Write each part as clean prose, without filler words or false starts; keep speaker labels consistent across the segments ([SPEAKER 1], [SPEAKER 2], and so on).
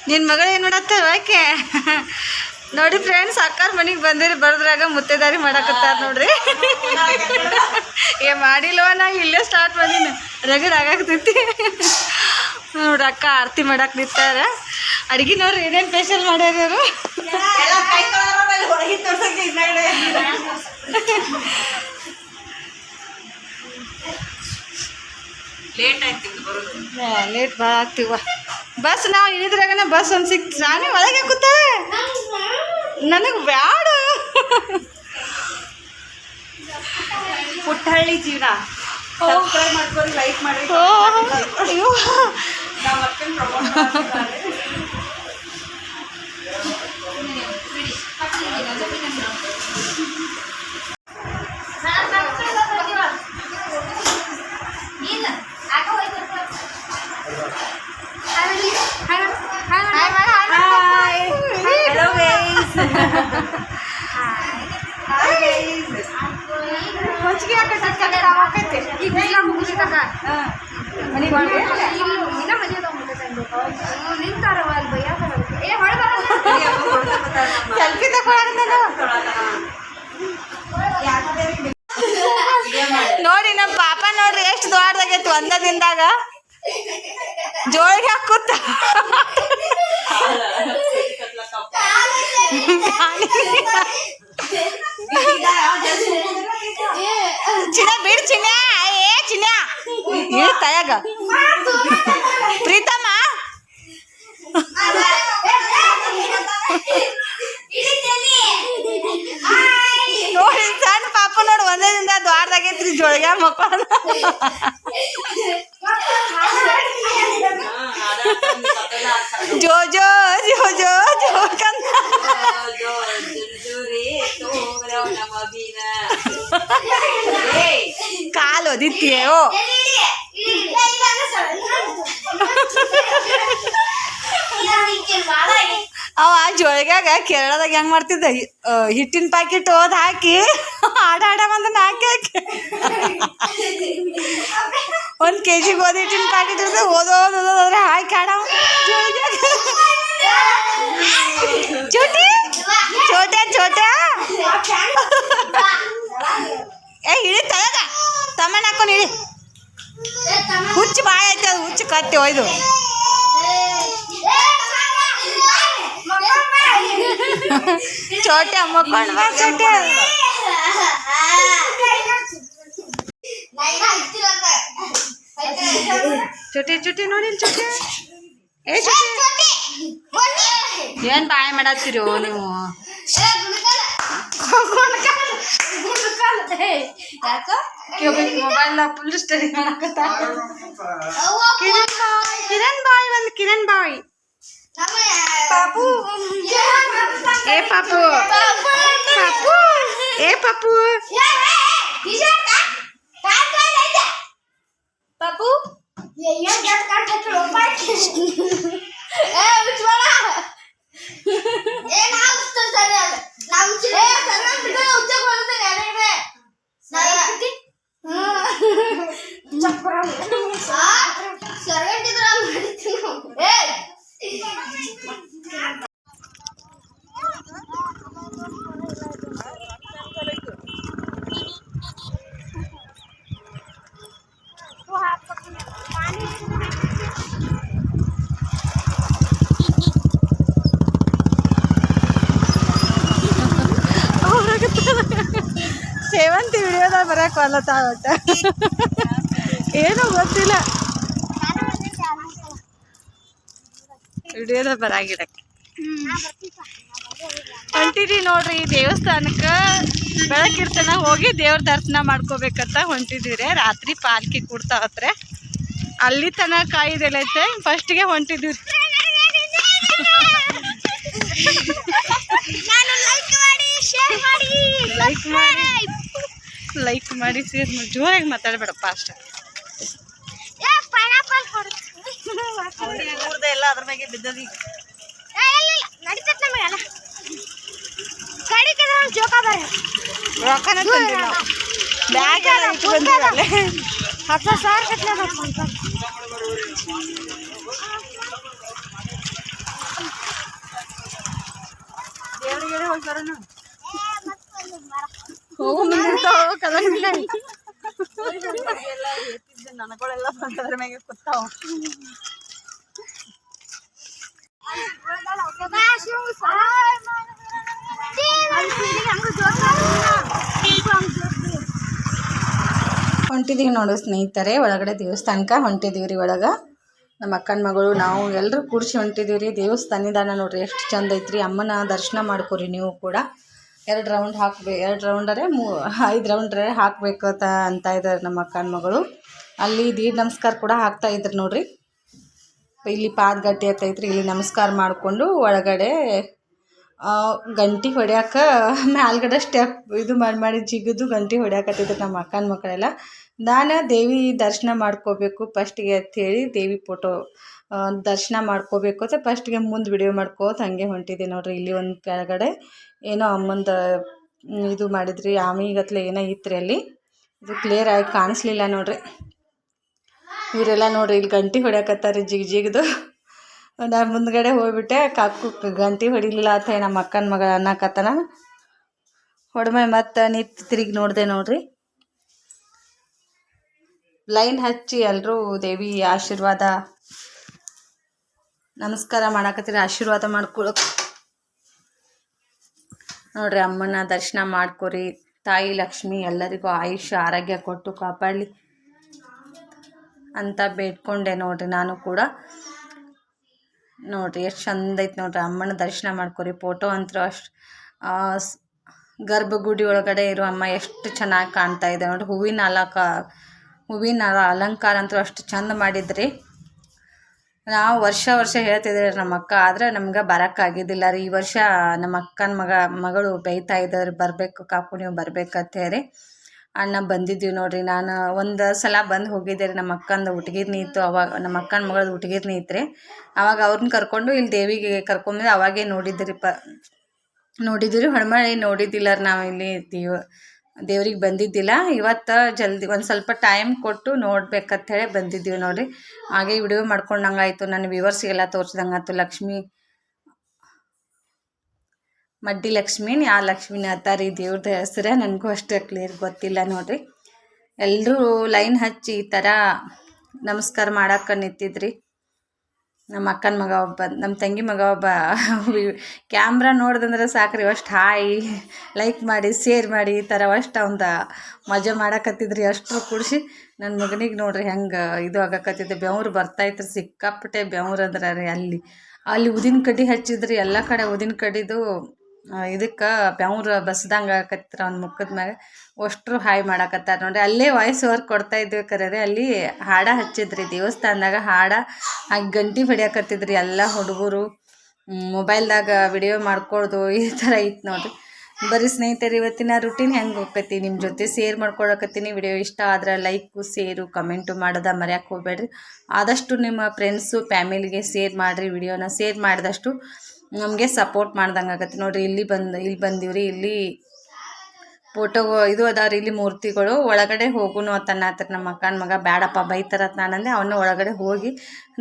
[SPEAKER 1] ನಿನ್ನ ಮಗಳು ಏನು ಮಾಡತ್ತಾರ ಆಕೆ ನೋಡಿ ಫ್ರೆಂಡ್ಸ್, ಅಕ್ಕಾರ ಮನೆಗೆ ಬಂದಿರಿ ಬರೋದ್ರಾಗ ಮುತ್ತೆದಾರಿ ಮಾಡಕತ್ತಾರ ನೋಡ್ರಿ. ಮಾಡಿಲ್ವ, ನಾ ಇಲ್ಲೇ ಸ್ಟಾರ್ಟ್ ಮಾಡೀನಿ, ರಗಡ್ ಆಗಾಕ್ತೈತಿ ನೋಡ್ರಿ. ಅಕ್ಕ ಆರತಿ ಮಾಡಕ್ಕೆ ನಿಂತಾರ. ಅಡ್ಗೆ ನೋಡ್ರಿ ಏನೇನು ಸ್ಪೆಷಲ್ ಮಾಡ್ಯಾರ ಅವರು. ಲೇಟ್ ಭಾಳ ಆಗ್ತೀವ. ಬಸ್ ನಾವು ಇಳಿದ್ರಾಗನ ಬಸ್ ಒಂದು ಸಿಕ್ತು. ನಾನೇ ಒಳಗೆ ಕೂತ, ನನಗೆ ಬ್ಯಾಡ.
[SPEAKER 2] ಪುಟ್ಟಹಳ್ಳಿ ಜೀವನ ಸಬ್ಸ್ಕ್ರೈಬ್ ಮಾಡ್ಕೊಂಡು ಲೈಕ್ ಮಾಡಿ.
[SPEAKER 1] ಸೆಲ್ಫಿ ನೋಡಿ ನಮ್ಮ ಪಾಪ ನೋಡ್ರಿ ಎಷ್ಟು ದೊಡ್ಡದಾಗೈತಿ ಒಂದ ದಿನದಾಗ. ಜೋಳಿಗೆ ಹಾಕುತ್ತ ಚಿನ್ನ ಬಿಡ್ ಚಿನ್ನ. ಏ ಚಿನ್ನ ಇಳಿ ತಯಾಗ. ಪ್ರೀತಮ್ಮ ನೋಡಿ ಸಣ್ಣ ಪಾಪ ನೋಡು ಒಂದೇ ದಿನ ದ್ವಾರದಾಗೈತ್ರಿ ಜೋಳಿಗೆ ಮಕ್ಕಳ. ಜೋ ಜೋ ಜೋ ಜೋ ಜೋ ಕಂದ ಕಾಲು ಓದಿತ್ತೀಯೋ. ಅವ ಜೋಳಿಗ್ಯಾಗ ಕೇರಳದಾಗ ಹೆಂಗ್ ಮಾಡ್ತಿದ್ದ, ಹಿಟ್ಟಿನ ಪ್ಯಾಕೆಟ್ ಓದ್ ಹಾಕಿ ಆಡ ಬಂದನ್ನ ಹಾಕಿ ಒಂದು kg ಗೋಧಿ ಹಿಟ್ಟಿನ ಪ್ಯಾಕೆಟ್ ಇರ್ತದೆ, ಓದೋದ್ರೆ ಹಾಕಿ ಆಡ ಜೋಳಿಗ್ಯಾಗ. ಚೋಟಿ ಚೋಟ ಚೋಟ ಏ ಇಳಿ ತಳಗ ತಮ್ಮನ ಹಾಕೊಂಡು ಇಳಿ. ಹುಚ್ಚು ಬಾಳ ಐತೆ, ಅದು ಹುಚ್ಚು ಕತ್ತಿ ಒಯ್ದು. ಚೋಟೆ ಮಕ್ಕೊಂಡು ಬಾ ಚೋಟೆ. ಚೋಟಿ ಚೋಟಿ ನೋಡಿ ಚೋಟೆ. ಏ ಚೋಟಿ ಏನ್ ಬಾಯ್ ಮಾಡತ್ತೀರೋ ನೀವು? ಮೊಬೈಲ್ ಫುಲ್ ಸ್ಟಡಿ ಮಾಡಕತ್ತ. ಕಿರಣ್ ಬಾಯ್ ಬಂದ್ ಕಿರಣ್ ಬಾಯ್. ಪಾಪು ಏ ಪಾಪು ಪಾಪು ಏ ಪಾಪು ಪಾಪು ಸೇವಂತಿ ವಿಡಿಯೋದಾಗ ಬರಕ್ಕೆ ಒಲ್ಲತ್ತ ಒಟ್ಟ ಏನೋ ಗೊತ್ತಿಲ್ಲ, ವಿಡಿಯೋದಾಗ ಬರಾಗಿರಕ್ಕೆ ಹೊಂಟಿದ್ವಿ ನೋಡ್ರಿ. ದೇವಸ್ಥಾನಕ್ಕೆ ಬೆಳಕಿರ್ತನ ಹೋಗಿ ದೇವ್ರ ದರ್ಶನ ಮಾಡ್ಕೋಬೇಕಂತ ಹೊಂಟಿದ್ವಿ. ರಾತ್ರಿ ಪಾಲ್ಕಿ ಕೂಡ್ತಾವತ್ರೆ, ಅಲ್ಲಿ ತನಕ ಕಾಯಿದೆಲ್ಲ ಐತೆ. ಫಸ್ಟಿಗೆ ಹೊಂಟಿದ್ವಿ. ಲೈಕ್ ಮಾಡಿ ಶೇರ್ ಮಾಡಿ. ಜೋರಾಗಿ ಮಾತಾಡಬೇಡಪ್ಪ ಅಷ್ಟ. ಎಲ್ಲ ಅದ್ರ ಮ್ಯಾಗೆ ಬಿದ್ದದಿ. ರೊಕ್ಕನ ತಂದಿಲ್ಲ, ಬ್ಯಾಗ್ ಎಲ್ಲ ಇಟ್ಟು ಬಂದಿಲ್ಲ. 10,000 ಕಟ್ಲೆ
[SPEAKER 2] ದೇವ್ರಿಗೆ ಹೋಗಿ ಬರೋಣ.
[SPEAKER 1] ಹೋಗೋ ಮುಂದಿರ್ತಾವ ಕಲಂಗಿಲ್ಲ
[SPEAKER 2] ನನಗಳೆಲ್ಲ ಬಂದದ್ರ ಮ್ಯಾಗೆ ಕೂತಾವ.
[SPEAKER 1] ಹೊಂಟಿದೀವಿ ನೋಡು ಸ್ನೇಹಿತರೆ, ಒಳಗಡೆ ದೇವಸ್ಥಾನಕ್ಕೆ ಹೊಂಟಿದೀವಿ ರೀ. ಒಳಗೆ ನಮ್ಮ ಅಕ್ಕನ ಮಗಳು ನಾವು ಎಲ್ಲರೂ ಕೂಡಿಸಿ ಹೊಂಟಿದೀವಿ ರೀ. ದೇವಸ್ಥಾನದಾನ ನೋಡ್ರಿ ಎಷ್ಟು ಚಂದ ಐತ್ರಿ. ಅಮ್ಮನ ದರ್ಶನ ಮಾಡ್ಕೊರಿ ನೀವು ಕೂಡ. 2 ರೌಂಡ್ ಹಾಕ್ಬೇಕು, 2 ರೌಂಡರೇ 5 ರೌಂಡ್ರೆ ಹಾಕಬೇಕು ಅಂತ ಇದ್ದಾರೆ ನಮ್ಮ ಅಕ್ಕನ ಮಗಳು. ಅಲ್ಲಿ ದೀಡ್ ನಮಸ್ಕಾರ ಕೂಡ ಹಾಕ್ತಾ ಇದ್ರು ನೋಡ್ರಿ. ಇಲ್ಲಿ ಪಾದಗಟ್ಟಿ ಐತ್ರಿ, ಇಲ್ಲಿ ನಮಸ್ಕಾರ ಮಾಡಿಕೊಂಡು ಒಳಗಡೆ ಗಂಟೆ ಹೊಡ್ಯಾಕ ಮ್ಯಾಲ್ಗಡೆ ಸ್ಟೆಪ್ ಇದು ಮಾಡಿ ಜಿಗಿದು ಗಂಟೆ ಹೊಡ್ಯಾಕತ್ತಿದ್ರು ನಮ್ಮ ಅಕ್ಕನ ಮಕ್ಕಳೆಲ್ಲ. ನಾನು ದೇವಿ ದರ್ಶನ ಮಾಡ್ಕೋಬೇಕು ಫಸ್ಟಿಗೆ ಅಂಥೇಳಿ ದೇವಿ ಫೋಟೋ ದರ್ಶನ ಮಾಡ್ಕೋಬೇಕು ಅಂತ ಫಸ್ಟಿಗೆ ಮುಂದೆ ವಿಡಿಯೋ ಮಾಡ್ಕೋತ ಹಾಗೆ ಹೊಂಟಿದ್ದೆ ನೋಡ್ರಿ. ಇಲ್ಲಿ ಒಂದು ಕೆಳಗಡೆ ಏನೋ ಅಮ್ಮಂದು ಇದು ಮಾಡಿದ್ರಿ, ಆಮಿಗತ್ಲೆ ಏನೋ ಇತ್ತು ರೀ ಅಲ್ಲಿ. ಇದು ಕ್ಲಿಯರ್ ಆಗಿ ಕಾಣಿಸ್ಲಿಲ್ಲ ನೋಡ್ರಿ. ಇವರೆಲ್ಲ ನೋಡ್ರಿ ಇಲ್ಲಿ ಗಂಟೆ ಹೊಡ್ಯಾಕತ್ತಾರೆ ಜಿಗಿದು. ನಾನು ಮುಂದ್ಗಡೆ ಹೋಗ್ಬಿಟ್ಟೆ, ಕಾಕು ಗಂಟೆ ಹೊಡಿಲಿಲ್ಲ ಅಂತ ನಮ್ಮ ಅಕ್ಕನ ಮಗ ಅನ್ನಕತ್ತನ. ಹೊಡ್ಮೆ ಮತ್ತು ನಿಂತು ತಿರುಗಿ ನೋಡಿದೆ ನೋಡ್ರಿ. ಲೈನ್ ಹಚ್ಚಿ ಎಲ್ಲರೂ ದೇವಿ ಆಶೀರ್ವಾದ ನಮಸ್ಕಾರ ಮಾಡಾಕತ್ತೀರಿ, ಆಶೀರ್ವಾದ ಮಾಡ್ಕೊಳಕ್ ನೋಡ್ರಿ. ಅಮ್ಮನ ದರ್ಶನ ಮಾಡ್ಕೊರಿ. ತಾಯಿ ಲಕ್ಷ್ಮಿ ಎಲ್ಲರಿಗೂ ಆಯುಷ್ಯ ಆರೋಗ್ಯ ಕೊಟ್ಟು ಕಾಪಾಡಲಿ ಅಂತ ಬೇಡ್ಕೊಂಡೆ ನೋಡ್ರಿ. ನಾನು ಕೂಡ ನೋಡ್ರಿ ಎಷ್ಟು ಚಂದ ಐತೆ ನೋಡ್ರಿ. ಅಮ್ಮನ ದರ್ಶನ ಮಾಡ್ಕೊರಿ. ಫೋಟೋ ಅಂತೂ ಅಷ್ಟು ಗರ್ಭಗುಡಿ ಒಳಗಡೆ ಇರೋ ಅಮ್ಮ ಎಷ್ಟು ಚೆನ್ನಾಗಿ ಕಾಣ್ತಾ ಇದೆ ನೋಡ್ರಿ. ಹೂವಿನ ಅಲಂಕಾರ ಅಂತೂ ಅಷ್ಟು ಚಂದ ಮಾಡಿದ್ರಿ. ನಾವು ವರ್ಷ ಹೇಳ್ತಿದ್ದೀವಿ ನಮ್ಮ ಅಕ್ಕ, ಆದರೆ ನಮ್ಗೆ ಬರೋಕ್ಕಾಗಿದ್ದಿಲ್ಲ ರೀ. ಈ ವರ್ಷ ನಮ್ಮ ಅಕ್ಕನ ಮಗಳು ಬೈತಾ ಇದ್ದಾರೆ, ಬರಬೇಕು ಕಾಕು ನೀವು ಬರ್ಬೇಕಂತ ಹೇಳಿ. ಅಣ್ಣ ಬಂದಿದ್ದೀವಿ ನೋಡ್ರಿ. ನಾನು ಒಂದು ಸಲ ಬಂದು ಹೋಗಿದ್ದೆ ರೀ. ನಮ್ಮ ಅಕ್ಕಂದು ಹುಟ್ಗಿರ್ನಿ ಇತ್ತು, ಅವಾಗ ನಮ್ಮ ಅಕ್ಕನ ಮಗಳದ್ದು ಹುಟ್ಗಿರ್ನಿ ಇತ್ತು ರೀ. ಅವಾಗ ಅವ್ರನ್ನ ಕರ್ಕೊಂಡು ಇಲ್ಲಿ ದೇವಿಗೆ ಕರ್ಕೊಂಬಂದು ಅವಾಗೇ ನೋಡಿದ್ರಿ ಹೊರಮಳಿ ನೋಡಿದ್ದಿಲ್ಲ ರೀ. ನಾವು ಇಲ್ಲಿ ದೇವ್ರಿಗೆ ಬಂದಿದ್ದಿಲ್ಲ. ಇವತ್ತು ಜಲ್ದಿ ಒಂದು ಸ್ವಲ್ಪ ಟೈಮ್ ಕೊಟ್ಟು ನೋಡ್ಬೇಕಂತ ಹೇಳಿ ಬಂದಿದ್ದೀವಿ ನೋಡಿರಿ. ಹಾಗೆ ವಿಡಿಯೋ ಮಾಡ್ಕೊಂಡಂಗೆ ಆಯಿತು, ನನ್ನ ವ್ಯೂವರ್ಸಿಗೆಲ್ಲ ತೋರಿಸ್ದಂಗೆ ಆಯ್ತು. ಮಡ್ಡಿ ಲಕ್ಷ್ಮೀ ಆ ಲಕ್ಷ್ಮೀನ ಅತ್ತಾರಿ ದೇವ್ರದ್ದು ಹೆಸರೇ, ನನಗೂ ಅಷ್ಟು ಕ್ಲಿಯರ್ ಗೊತ್ತಿಲ್ಲ ನೋಡಿರಿ. ಎಲ್ಲರೂ ಲೈನ್ ಹಚ್ಚಿ ಈ ಥರ ನಮಸ್ಕಾರ ಮಾಡಕ್ಕೆ ನಿಂತಿದ್ರಿ. ನಮ್ಮ ಅಕ್ಕನ ಮಗ ಒಬ್ಬ, ನಮ್ಮ ತಂಗಿ ಮಗ ಒಬ್ಬ ಕ್ಯಾಮ್ರಾ ನೋಡ್ದಂದ್ರೆ ಸಾಕ್ರಿ ಅಷ್ಟು ಹಾಯ್ ಲೈಕ್ ಮಾಡಿ ಶೇರ್ ಮಾಡಿ ಈ ಥರ ಅಷ್ಟು ಅವಂದ ಮಜಾ ಮಾಡಕತ್ತಿದ್ರಿ. ಅಷ್ಟರು ಕೂಡಿಸಿ ನನ್ನ ಮಗನಿಗೆ ನೋಡ್ರಿ ಹೆಂಗೆ ಇದು ಆಗಕತ್ತಿದ್ದೆ. ಬೆವ್ರು ಬರ್ತಾಯಿತ್ತು ಸಿಕ್ಕಾಪಟ್ಟೆ ಬೆವ್ರು ಅಂದ್ರೆ ರೀ. ಅಲ್ಲಿ ಉದಿನ ಕಡ್ಡಿ ಹಚ್ಚಿದ್ರಿ, ಎಲ್ಲ ಕಡೆ ಉದಿನ ಕಡ್ಡಿದು ಇದಕ್ಕೆ ಬೆವ್ರು ಬಸ್ದಂಗೆ ಆಗಕತ್ತಿರ ಅವ್ನ ಮುಖದ ಮ್ಯಾಗ. ಅಷ್ಟರು ಹಾಯ್ ಮಾಡಕತ್ತಾರ ನೋಡ್ರಿ. ಅಲ್ಲೇ ವಾಯ್ಸ್ ಓವರ್ ಕೊಡ್ತಾ ಇದ್ವಿ ಕರೆ. ಅಲ್ಲಿ ಹಾಡ ಹಚ್ಚಿದ್ರಿ ದೇವಸ್ಥಾನದಾಗ, ಹಾಡ ಹಾಗೆ ಗಂಟೆ ಹೊಡ್ಯಾಕತ್ತಿದ್ರಿ ಎಲ್ಲ ಹುಡುಗರು. ಮೊಬೈಲ್ದಾಗ ವಿಡಿಯೋ ಮಾಡ್ಕೊಳ್ದು ಈ ಥರ ಇತ್ತು ನೋಡ್ರಿ. ಬರೀ ಸ್ನೇಹಿತರು, ಇವತ್ತಿನ ರುಟೀನ್ ಹೆಂಗೆ ಹೋಗ್ತೈತಿ ನಿಮ್ಮ ಜೊತೆ ಶೇರ್ ಮಾಡ್ಕೊಳಕತ್ತೀನಿ. ವಿಡಿಯೋ ಇಷ್ಟ ಆದ್ರೆ ಲೈಕು ಶೇರು ಕಮೆಂಟು ಮಾಡೋದ ಮರ್ಯಾಕೆ ಹೋಗ್ಬೇಡ್ರಿ. ಆದಷ್ಟು ನಿಮ್ಮ ಫ್ರೆಂಡ್ಸು ಫ್ಯಾಮಿಲಿಗೆ ಶೇರ್ ಮಾಡಿರಿ. ವಿಡಿಯೋನ ಶೇರ್ ಮಾಡಿದಷ್ಟು ನಮಗೆ ಸಪೋರ್ಟ್ ಮಾಡ್ದಂಗೆ ಆಗತ್ತೆ ನೋಡಿರಿ. ಇಲ್ಲಿ ಬಂದೀವ್ರಿ. ಇಲ್ಲಿ ಫೋಟೋ ಇದು ಅದಾವ್ರಿ, ಇಲ್ಲಿ ಮೂರ್ತಿಗಳು. ಒಳಗಡೆ ಹೋಗುನು ಅಂತನ್ನತ್ರ ನಮ್ಮ ಅಕ್ಕನ ಮಗ. ಬೇಡಪ್ಪ ಬೈತಾರತ್ ನಾನಂದೆ. ಅವನ್ನ ಒಳಗಡೆ ಹೋಗಿ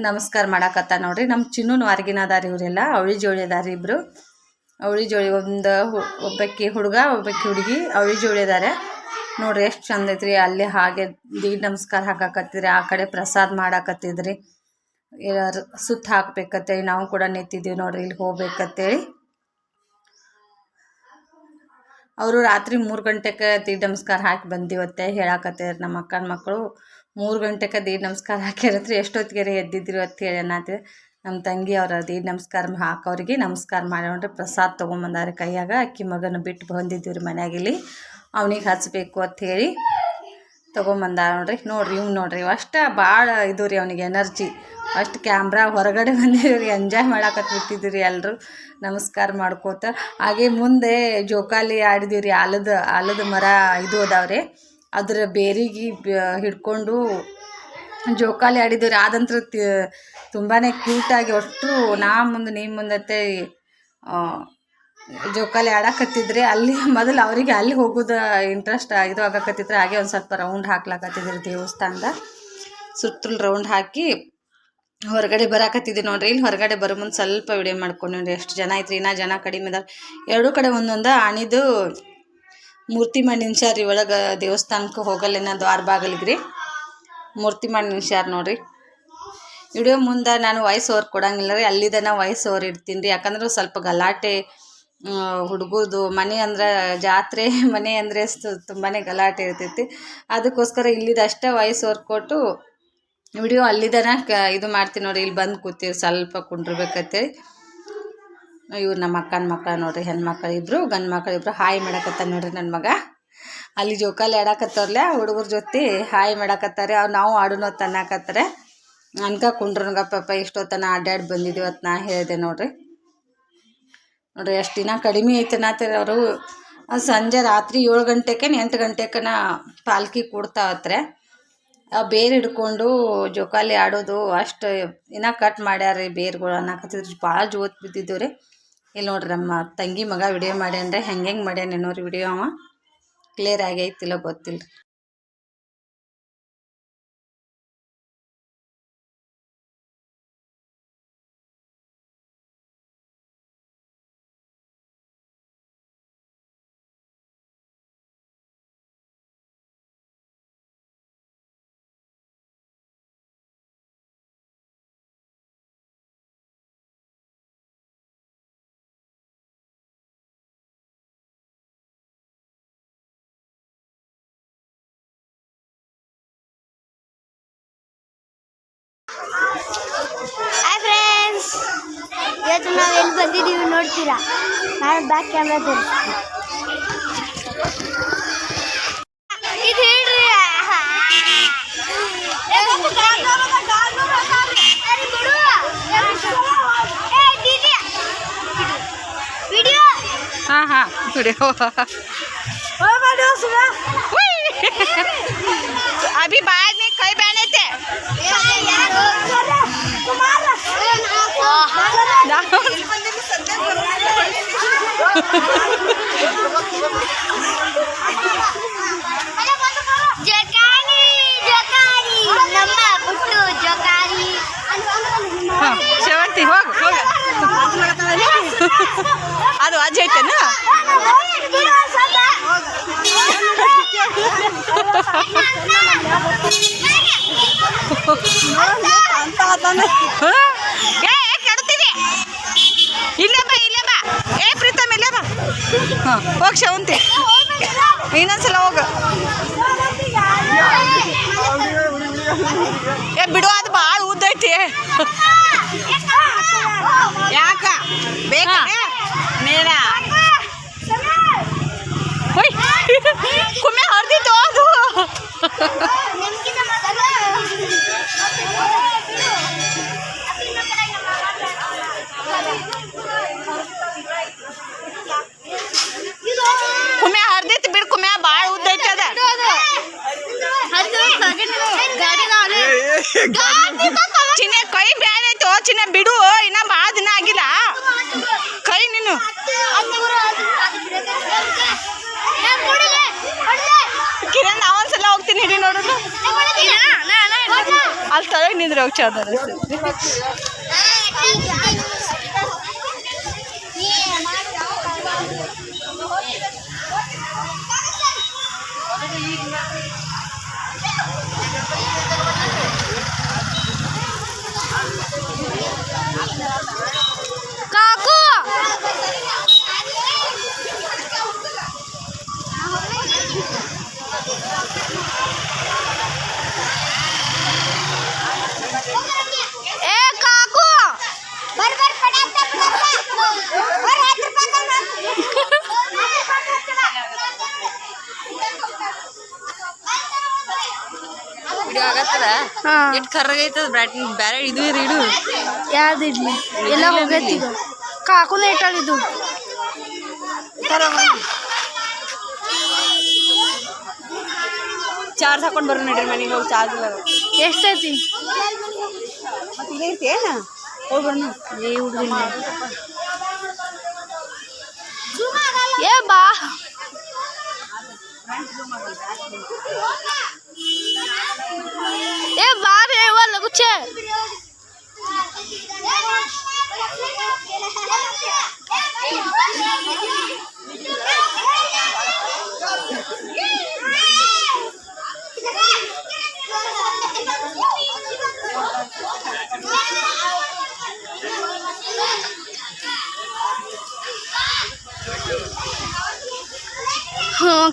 [SPEAKER 1] ನಮಸ್ಕಾರ ಮಾಡಾಕತ್ತ ನೋಡ್ರಿ. ನಮ್ಮ ಚಿನ್ನೂನು ಹೊರಗಿನ ಅದಾರ ಇವರೆಲ್ಲ. ಅವಳಿ ಜೋಳಿ ಅದಾರ ಇಬ್ಬರು. ಅವಳಿ ಜೋಳಿ ಒಬ್ಬಾಕಿ ಹುಡುಗ ಒಬ್ಬಾಕಿ ಹುಡುಗಿ ಅವಳಿ ಜೋಳಿ ಅದಾರೆ ನೋಡ್ರಿ. ಎಷ್ಟು ಚಂದ ಐತ್ರಿ. ಅಲ್ಲಿ ಹಾಗೆ ದೀಡ್ ನಮಸ್ಕಾರ ಹಾಕಾಕತ್ತಿದ್ರಿ. ಆ ಕಡೆ ಪ್ರಸಾದ ಮಾಡಾಕತ್ತಿದ್ರಿ. ಎಲ್ಲರೂ ಸುತ್ತ ಹಾಕ್ಬೇಕಂತೇಳಿ ನಾವು ಕೂಡ ನಿಂತಿದ್ದೀವಿ ನೋಡ್ರಿ. ಇಲ್ಲಿ ಹೋಗ್ಬೇಕಂತೇಳಿ ಅವರು ರಾತ್ರಿ 3 ಗಂಟೆಗೆ ದೀಡ್ ನಮಸ್ಕಾರ ಹಾಕಿ ಬಂದಿವತ್ತೆ ಹೇಳಾಕತ್ತಿದ್ರು ನಮ್ಮ ಅಕ್ಕನ ಮಕ್ಕಳು. 3 ಗಂಟೆಗೆ ದೀಡ್ ನಮಸ್ಕಾರ ಹಾಕಿರತ್ರಿ. ಎಷ್ಟೊತ್ತಿಗೆ ಎದ್ದಿದ್ರು ಅಂತ ಹೇಳಿ ಅನ್ನತ್ತಿದ್ರು. ನಮ್ಮ ತಂಗಿ ಅವ್ರ ದೀಡ್ ನಮಸ್ಕಾರ ಹಾಕೋರಿಗೆ ನಮಸ್ಕಾರ ಮಾಡಿ ನೋಡ್ರಿ. ಪ್ರಸಾದ ತೊಗೊಂಬಂದಾರೆ ಕೈಯಾಗ. ಅಕ್ಕಿ ಮಗನ ಬಿಟ್ಟು ಬಂದಿದ್ದೀವಿ ರೀ ಮನ್ಯಾಗಿಲ್ಲಿ. ಅವನಿಗೆ ಹಚ್ಚಬೇಕು ಅಂಥೇಳಿ ತೊಗೊಂಬಂದ ನೋಡ್ರಿ. ಇವ್ನು ನೋಡ್ರಿ ಅಷ್ಟು ಭಾಳ ಇದು ರೀ ಅವನಿಗೆ ಎನರ್ಜಿ. ಅಷ್ಟು ಕ್ಯಾಮ್ರಾ ಹೊರಗಡೆ ಬಂದಿದ್ದೀವಿ, ಎಂಜಾಯ್ ಮಾಡಾಕತ್ಬಿಟ್ಟಿದ್ದೀರಿ ಎಲ್ಲರೂ ನಮಸ್ಕಾರ ಮಾಡ್ಕೋತ. ಹಾಗೆ ಮುಂದೆ ಜೋಕಾಲಿ ಆಡಿದೀವಿ ರೀ. ಆಲದ ಮರ ಇದು ಅದಾವ್ರಿ, ಅದರ ಬೇರಿಗೆ ಹಿಡ್ಕೊಂಡು ಜೋಕಾಲಿ ಆಡಿದೀವಿ ರೀ. ಅದಂತೂ ತುಂಬಾ ಕ್ಯೂಟಾಗಿ ಅಷ್ಟು ನೀ ಮುಂದತ್ತೆ ಜೋಕಾಲಿ ಆಡಾಕತ್ತಿದ್ರಿ. ಅಲ್ಲಿ ಮೊದಲು ಅವರಿಗೆ ಅಲ್ಲಿ ಹೋಗೋದು ಇಂಟ್ರೆಸ್ಟ್ ಇದು ಆಗಕತ್ತಿದ್ರೆ. ಹಾಗೆ ಒಂದು ಸ್ವಲ್ಪ ರೌಂಡ್ ಹಾಕ್ಲಾಕತ್ತಿದ್ರಿ ದೇವಸ್ಥಾನದ ಸುತ್ತಲೂ ರೌಂಡ್ ಹಾಕಿ ಹೊರಗಡೆ ಬರಾಕತ್ತಿದ್ದೆ ನೋಡ್ರಿ. ಇಲ್ಲಿ ಹೊರಗಡೆ ಬರೋ ಮುಂದೆ ಸ್ವಲ್ಪ ವಿಡಿಯೋ ಮಾಡ್ಕೊಂಡ್ರಿ. ಎಷ್ಟು ಜನ ಐತ್ರಿ, ಇನ್ನೂ ಜನ ಕಡಿಮೆ ಇದಾರೆ. ಎರಡೂ ಕಡೆ ಒಂದೊಂದು ಆಣಿದು ಮೂರ್ತಿ ಮಾಡಿ ನಿಲ್ಸ್ಯಾರ ರೀ. ಒಳಗೆ ದೇವಸ್ಥಾನಕ್ಕೆ ಹೋಗಲ್ಲೇನ ದ್ವಾರ ಬಾಗಿಲಿಗೆ ರೀ ಮೂರ್ತಿ ಮಾಡಿ ನಿಲ್ಸ್ಯಾರ ನೋಡ್ರಿ. ವಿಡಿಯೋ ಮುಂದೆ ನಾನು ವಾಯ್ಸ್ ಓವರ್ ಕೊಡಂಗಿಲ್ಲ ರೀ, ಅಲ್ಲಿದನ ವಾಯ್ಸ್ ಓವರ್ ಇಡ್ತೀನಿ ರೀ. ಯಾಕಂದ್ರೆ ಸ್ವಲ್ಪ ಗಲಾಟೆ ಹುಡುಗರದು ಮನೆ ಅಂದ್ರೆ ಜಾತ್ರೆ ಮನೆ ಅಂದರೆ ತುಂಬಾ ಗಲಾಟೆ ಇರ್ತೈತಿ. ಅದಕ್ಕೋಸ್ಕರ ಇಲ್ಲಿದ ಅಷ್ಟೇ ವಾಯ್ಸ್ ಓವರ್ ಕೊಟ್ಟು ವಿಡಿಯೋ ಅಲ್ಲಿದನ ಇದು ಮಾಡ್ತೀನಿ ನೋಡಿರಿ. ಇಲ್ಲಿ ಬಂದು ಕೂತೀವಿ ಸ್ವಲ್ಪ ಕುಂಡ್ರಬೇಕತ್ತೇಳಿ. ಇವ್ರು ನಮ್ಮ ಅಕ್ಕನ ಮಕ್ಕಳು ನೋಡ್ರಿ, ಹೆಣ್ಮಕ್ಳು ಇಬ್ಬರು ಗಂಡು ಮಕ್ಳು ಇಬ್ಬರು ಹಾಯ್ ಮಾಡಕತ್ತಾರ ನೋಡ್ರಿ. ನನ್ನ ಮಗ ಅಲ್ಲಿ ಜೋಕಾಲಿ ಆಡಾಕತ್ತವ್ರಲ್ಲ, ಹುಡುಗರ ಜೊತೆ ಹಾಯ್ ಮಾಡಾಕತ್ತಾರೆ. ಅವ್ರು ನಾವು ಆಡೋಣ ತನ್ನಾಕತ್ತಾರೆ. ಅನ್ಕ ಕುಂಡ್ರನ್ಗಪ್ಪ ಇಷ್ಟೊತ್ತನ ಅಡ್ಡಾಡಿ ಬಂದಿದ್ದೀವಿ ಅಂತ ನಾ ಹೇಳಿದೆ ನೋಡ್ರಿ. ಎಷ್ಟು ದಿನ ಕಡಿಮೆ ಐತೆ ನಾತ್ರಿ. ಅವರು ಸಂಜೆ ರಾತ್ರಿ 7 ಗಂಟೆಗೆ 8 ಗಂಟೆಕನ ಪಾಲ್ಕಿ ಕೂಡ್ತಾವತ್ರೆ. ಬೇರು ಹಿಡ್ಕೊಂಡು ಜೋಕಾಲಿ ಆಡೋದು ಅಷ್ಟು ಇನ್ನ ಕಟ್ ಮಾಡ್ಯಾರ ಬೇರುಗಳು ಅನ್ನಕತ್ತಿದ್ರು. ಭಾಳ ಜೋತ್ ಬಿದ್ದಿದ್ದು ರೀ. ಇಲ್ಲಿ ನೋಡ್ರಿ ನಮ್ಮ ತಂಗಿ ಮಗ ವಿಡಿಯೋ ಮಾಡ್ಯಾನ್ರಿ. ಹೆಂಗೆ ಮಾಡ್ಯಾನ ನೋಡ್ರಿ ವಿಡಿಯೋ. ಅವ ಕ್ಲಿಯರ್ ಆಗೈತಿಲ್ಲ ಗೊತ್ತಿಲ್ಲ.
[SPEAKER 3] ಹಾಯ್ ಫ್ರೆಂಡ್ಸ್, ಇವತ್ತು ನಾವು ಎಲ್ಲಿ ಬಂದಿದ್ದೀವಿ ನೋಡ್ತೀರಾ. ನಾನು ಬ್ಯಾಕ್ ಕ್ಯಾಮ್ರಾ ತೋರಿಸ್ತೀನಿ. ಇದು ಹೇಳ್ರಿ. ವಿಡಿಯೋ
[SPEAKER 1] ಹಾಂ ವಿಡಿಯೋ अभी बाद में कई बहने थे ಸೇವಂತಿ ಹೋಗ ಅದು ಅಜ್ಜ ಐತೆನ ಕೆಡ್ತೀವಿ. ಇಲ್ಲೇ ಬಾ ಏ ಪ್ರೀತಮ್ ಇಲ್ಲೇ ಬಾ. ಹಾಂ ಹೋಗಿ ಸೇವಂತಿ ಇನ್ನೊಂದ್ಸಲ ಹೋಗ. ಏ ಬಿಡು, ಅದು ಭಾಳ ಉದ್ದೈತಿ. ಯಾಕ ಬೇಕಾ ನೇರ ಕುಮ್ಮೆ ಹೊಡೆದಿತ್ತು ಅದು. ಕುಮ್ಮೆ ಹರ್ದೈತಿ ಬಿಡು. ಕುಮ್ಮೆ ಭಾಳ ಉದ್ದೈತಿ ಅದ. ಚಿನ್ನ ಕೈ ಬ್ಯಾನೈತು ಚಿನ್ನ ಬಿಡು. ಇನ್ನ ಭಾಳ ದಿನ ಆಗಿಲ್ಲ ಕೈ ನೀನು. ಕಿರಣ್ ನಾವೊಂದ್ಸಲ ಹೋಗ್ತೀನಿ ಹಿಡಿ ನೋಡೋದು. ಅಲ್ಲಿ ತಳಗ್ ನಿಂದ್ರೆ ಹೋಗಿ ಚಂದ ಅನಿಸ್ತೈತಿ.
[SPEAKER 3] ಕಾಕು ಏ ಕಾಕು ಬರ್
[SPEAKER 1] ಆಗತ್ತದ ಎಷ್ಟು ಕರ್ರಗೈತದ ಬ್ಯಾರೆ ಇದು ಇಡು.
[SPEAKER 3] ಯಾವ್ದು ಇಡ್ಲಿ ಎಲ್ಲ ಹೋಗೈತಿ. ಕಾಕುನ ಇಟ್ಟಳಿದು
[SPEAKER 2] ಚಾರ್ಜ್ ಹಾಕೊಂಡು ಬರೋ ನಡ್ರಿ ಮನೆಗೆ ಹೋಗಿ. ಚಾರ್ಜ್ ಇಲ್ಲ.
[SPEAKER 3] ಎಷ್ಟೈತಿ?
[SPEAKER 2] ಮತ್ತೆ ಇಲ್ಲೇ ಐತಿ ಏನ ಹೋಗಿ ಬರೋಣ.
[SPEAKER 3] ಏ ಬಾ ए बाहर है वो लगुचे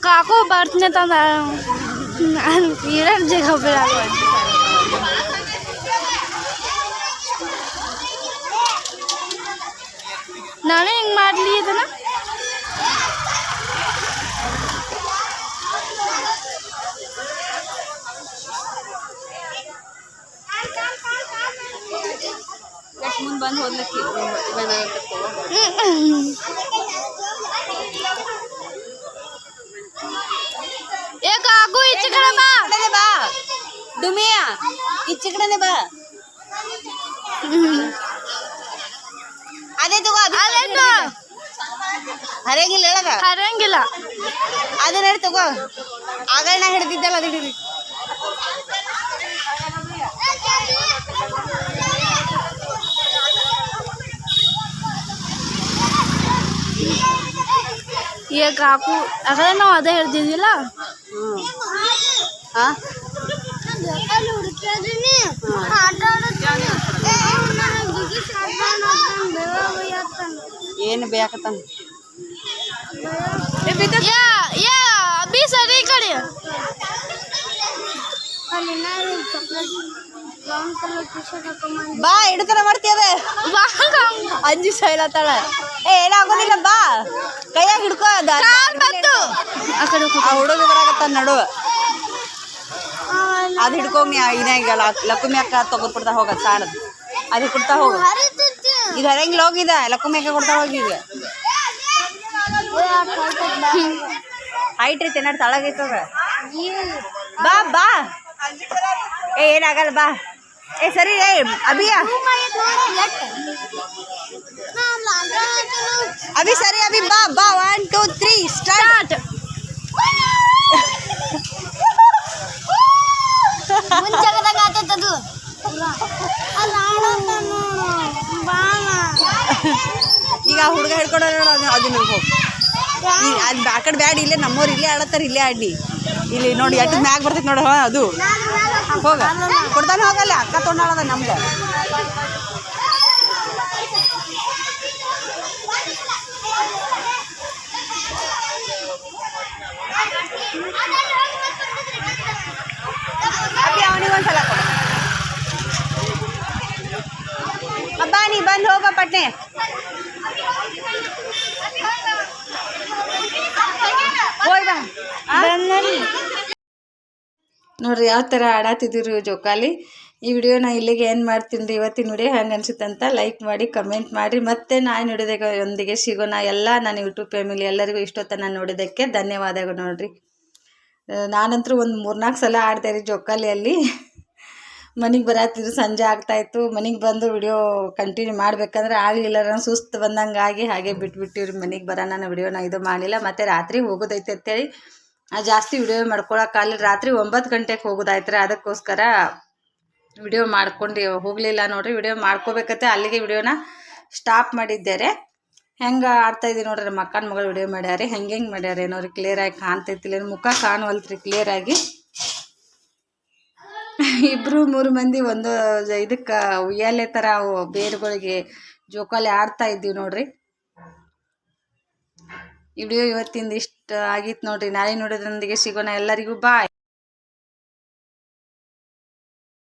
[SPEAKER 3] ಕಾಕು ಬರ್ತೀನಿ ತಂದ ನಾನು ಎರಡು ಜಾಗ ಬಿಡಲ್ಲ ನಾನೇ ಹಿಂಗೆ ಮಾಡಲಿ ಇದನ್ನ
[SPEAKER 2] ಮುಂದೆ ಬಂದು ಹೋಗ್ಲಕ್ಕಿ
[SPEAKER 3] ಏ ಕಾಕು ಈಚೆ ಕಡೆ ಬಾ
[SPEAKER 2] ಬಾ ಡುಮಿಯ ಈಚೆ ಕಡೆನೆ ಬಾ ಅದೇ ತಗೋ
[SPEAKER 3] ಅದೇನು
[SPEAKER 2] ಹರಿಯಂಗಿಲ್ಲ ಹೇಳದ
[SPEAKER 3] ಹರಂಗಿಲ್ಲ
[SPEAKER 2] ಅದನ್ನ ಹೇಳಿ ತಗೋ ಆಗಳನ್ನ ಹಿಡ್ದಿದ್ದಲ್ಲ ಅದು ಹಿಡಿದಿ
[SPEAKER 3] ಏ ಕಾಕು ಯಾಕಂದ್ರೆ ನಾವು ಅದೇ ಹೇಳ್ತಿದ್ವಿಲ್ಲ
[SPEAKER 2] ಹಾಂ ಏನು ಬೇಕತ್ತಾನ
[SPEAKER 3] ಅಭಿ ಸರಿ ಈ ಕಡೆ
[SPEAKER 2] ಬಾ ಹಿಡ್ತಾನ ಮಾಡ್ತೀಯದ ಅಂಜಿ ಸೈಲತ್ತಾಳ ಏನಾಗೋದಿಲ್ಲ ಬಾ ಕೈಯಾಗ ಹಿಡ್ಕೋ
[SPEAKER 3] ಆ ಕಡೆ
[SPEAKER 2] ಆ ಹುಡುಗ ಬರಾಕತ್ತ ನಡು ಅದು ಹಿಡ್ಕೋಗ್ ನೀ ಇದಾಗ ಲಕ್ಕುಮಿ ಅಕ್ಕ ತಗೊಂಡ್ ಕೊಡ್ತಾ ಹೋಗ ಸಾಣದ್ ಅದು ಕೊಡ್ತಾ ಹೋಗು ಇದು ಹರಂಗಿಲ್ಲ ಹೋಗಿದ ಲಕ್ಕುಮಿ ಅಕ್ಕ ಕೊಡ್ತಾ ಹೋಗಿ ಈಗ ಹೈಟ್ ಐತೆ ಏನಾರು ತಳಗೈತದ ಬಾ ಬಾ ಏನಾಗಲ್ಲ ಬಾ ಸರಿ ಅಭಿಯ ಅಭಿ ಸರಿ ಅಭಿ ಬಾ ಬಾ 1 2 3 ಸ್ಟಾರ್ಟ್
[SPEAKER 3] ಮುಂಚಾಗದಾಗ ಆತದು
[SPEAKER 2] ಈಗ ಹುಡುಗ ಹಿಡ್ಕೊಂಡ ಅದನ್ನ ಹೋಗಿ ಅದು ಆ ಕಡೆ ಬ್ಯಾಡ ಇಲ್ಲೇ ನಮ್ಮವ್ರು ಇಲ್ಲೇ ಆಡತ್ತಾರ ಇಲ್ಲೇ ಆಡಿ ಇಲ್ಲಿ ನೋಡಿ ಎಟ್ಟು ಮ್ಯಾಗ ಬರ್ತೈತೆ ನೋಡ ಅದು ಹೋಗ ಕೊಡ್ತಾನೆ ಹೋಗಲ್ಲ ಅಕ್ಕ ತೊಗೊಂಡಾಳದ ನಮ್ಗೆ ಅವನಿಗೊಂದ್ಸಲ ಕೊಡು ಅಬ್ಬಾ ನೀ ಬಂದು ಹೋಗ ಪಟ್ನೆ ಹೋಯ್ ಬಾ
[SPEAKER 1] ನೋಡ್ರಿ ಯಾವ ಥರ ಆಡಾತಿದ್ರು ಜೋಕಾಲಿ. ಈ ವಿಡಿಯೋನ ಇಲ್ಲಿಗೆ ಏನು ಮಾಡ್ತೀನಿ ರೀ. ಇವತ್ತಿನ ವಿಡಿಯೋ ಹೆಂಗೆ ಅನಿಸುತ್ತಂತ ಲೈಕ್ ಮಾಡಿ ಕಮೆಂಟ್ ಮಾಡಿ. ಮತ್ತೆ ನಾನು ನೋಡಿದೊಂದಿಗೆ ಸಿಗೋಣ. ಎಲ್ಲ ನನ್ನ ಯೂಟ್ಯೂಬ್ ಫ್ಯಾಮಿಲಿ ಎಲ್ಲರಿಗೂ ಇಷ್ಟೊತ್ತನ ನೋಡಿದ್ದಕ್ಕೆ ಧನ್ಯವಾದಗಳು ನೋಡ್ರಿ. ನಾನಂತರೂ ಒಂದು 3-4 ಸಲ ಆಡ್ದೆ ರೀ ಜೋಕಾಲಿಯಲ್ಲಿ. ಮನೆಗೆ ಬರತ್ತಿದ್ರು ಸಂಜೆ ಆಗ್ತಾಯಿತ್ತು. ಮನೆಗೆ ಬಂದು ವಿಡಿಯೋ ಕಂಟಿನ್ಯೂ ಮಾಡಬೇಕಂದ್ರೆ ಆಗಲಿಲ್ಲ. ನಾನು ಸುಸ್ತು ಬಂದಂಗೆ ಆಗಿ ಹಾಗೆ ಬಿಟ್ಬಿಟ್ಟಿವ್ರಿ. ಮನೆಗೆ ಬರೋಣ ವಿಡಿಯೋನ ಇದು ಮಾಡಲಿಲ್ಲ. ಮತ್ತು ರಾತ್ರಿ ಹೋಗೋದೈತೆ ಅಂತೇಳಿ ಜಾಸ್ತಿ ವಿಡಿಯೋ ಮಾಡ್ಕೊಳಕ್ಕಾಗಲಿಲ್ಲ. ರಾತ್ರಿ 9 ಗಂಟೆಗೆ ಹೋಗೋದಾಯ್ತು ರೀ. ಅದಕ್ಕೋಸ್ಕರ ವಿಡಿಯೋ ಮಾಡ್ಕೊಂಡು ಹೋಗಲಿಲ್ಲ ನೋಡಿರಿ. ವಿಡಿಯೋ ಮಾಡ್ಕೋಬೇಕತ್ತೆ ಅಲ್ಲಿಗೆ ವಿಡಿಯೋನ ಸ್ಟಾಪ್ ಮಾಡಿದ್ದಾರೆ. ಹೆಂಗೆ ಆಡ್ತಾಯಿದ್ದೀವಿ ನೋಡ್ರಿ. ನಮ್ಮ ಅಕ್ಕನ ಮಗಳು ವಿಡಿಯೋ ಮಾಡ್ಯಾರಿ. ಹೆಂಗೆ ಮಾಡ್ಯಾರ ಏನೋ ರೀ. ಕ್ಲಿಯರಾಗಿ ಕಾಣ್ತೈತಿಲ್ಲ, ಮುಖ ಕಾಣುವಲ್ತ್ರಿ ಕ್ಲಿಯರಾಗಿ. 2-3 ಮಂದಿ ಒಂದು ಇದಕ್ಕೆ ಉಯ್ಯಾಲೆ ಥರ ಬೇರುಗಳಿಗೆ ಜೋಕಾಲಿ ಆಡ್ತಾ ಇದ್ದೀವಿ ನೋಡ್ರಿ. ಈ ವಿಡಿಯೋ ಇವತ್ತಿಂದ ಇಷ್ಟ ಆಗಿತ್ತು ನೋಡ್ರಿ. ನಾಳೆ ನೋಡೋದ್ರೊಂದಿಗೆ ಸಿಗೋಣ. ಎಲ್ಲರಿಗೂ ಬಾಯ್.